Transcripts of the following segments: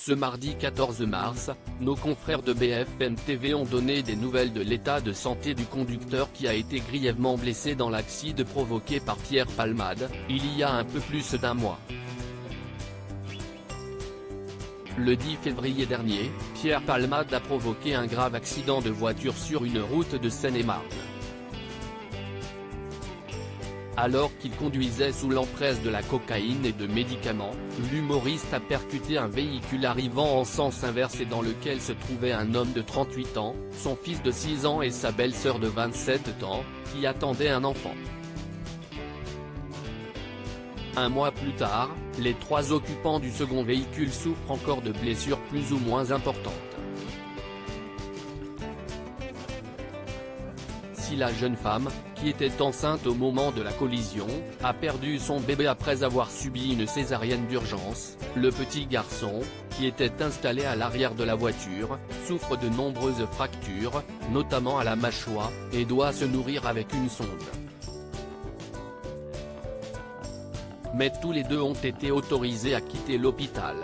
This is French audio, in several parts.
Ce mardi 14 mars, nos confrères de BFM TV ont donné des nouvelles de l'état de santé du conducteur qui a été grièvement blessé dans l'accident provoqué par Pierre Palmade, il y a un peu plus d'un mois. Le 10 février dernier, Pierre Palmade a provoqué un grave accident de voiture sur une route de Seine-et-Marne. Alors qu'il conduisait sous l'emprise de la cocaïne et de médicaments, l'humoriste a percuté un véhicule arrivant en sens inverse et dans lequel se trouvait un homme de 38 ans, son fils de 6 ans et sa belle-sœur de 27 ans, qui attendait un enfant. Un mois plus tard, les trois occupants du second véhicule souffrent encore de blessures plus ou moins importantes. Si la jeune femme, qui était enceinte au moment de la collision, a perdu son bébé après avoir subi une césarienne d'urgence, le petit garçon, qui était installé à l'arrière de la voiture, souffre de nombreuses fractures, notamment à la mâchoire, et doit se nourrir avec une sonde. Mais tous les deux ont été autorisés à quitter l'hôpital.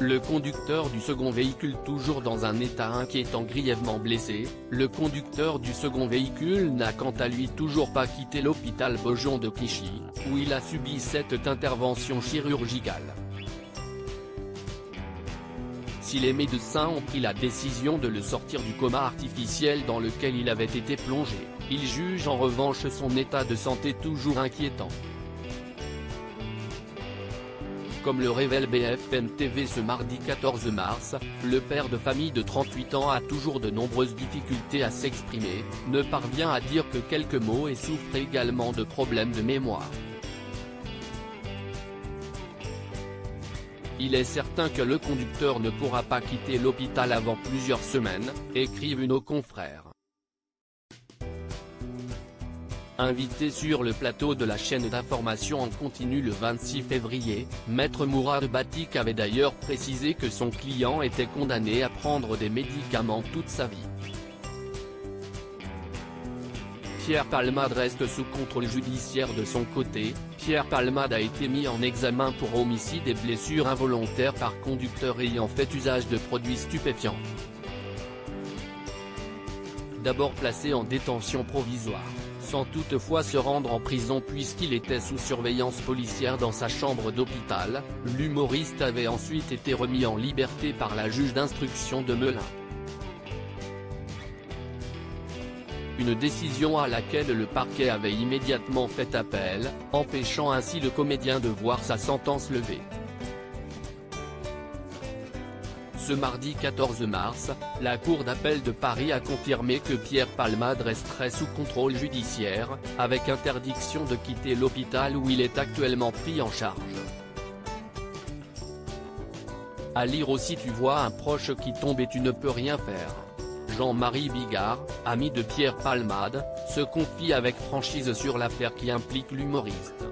Le conducteur du second véhicule toujours dans un état inquiétant grièvement blessé, le conducteur du second véhicule n'a quant à lui toujours pas quitté l'hôpital Beaujon de Clichy, où il a subi cette intervention chirurgicale. Si les médecins ont pris la décision de le sortir du coma artificiel dans lequel il avait été plongé, ils jugent en revanche son état de santé toujours inquiétant. Comme le révèle BFM TV ce mardi 14 mars, le père de famille de 38 ans a toujours de nombreuses difficultés à s'exprimer, ne parvient à dire que quelques mots et souffre également de problèmes de mémoire. Il est certain que le conducteur ne pourra pas quitter l'hôpital avant plusieurs semaines, écrivent nos confrères. Invité sur le plateau de la chaîne d'information en continu le 26 février, Maître Mourad Batik avait d'ailleurs précisé que son client était condamné à prendre des médicaments toute sa vie. Pierre Palmade reste sous contrôle judiciaire de son côté. Pierre Palmade a été mis en examen pour homicide et blessures involontaires par conducteur ayant fait usage de produits stupéfiants. D'abord placé en détention provisoire, sans toutefois se rendre en prison puisqu'il était sous surveillance policière dans sa chambre d'hôpital, l'humoriste avait ensuite été remis en liberté par la juge d'instruction de Melun. Une décision à laquelle le parquet avait immédiatement fait appel, empêchant ainsi le comédien de voir sa sentence levée. Ce mardi 14 mars, la Cour d'appel de Paris a confirmé que Pierre Palmade resterait sous contrôle judiciaire, avec interdiction de quitter l'hôpital où il est actuellement pris en charge. À lire aussi Tu vois un proche qui tombe et tu ne peux rien faire. Jean-Marie Bigard, ami de Pierre Palmade, se confie avec franchise sur l'affaire qui implique l'humoriste.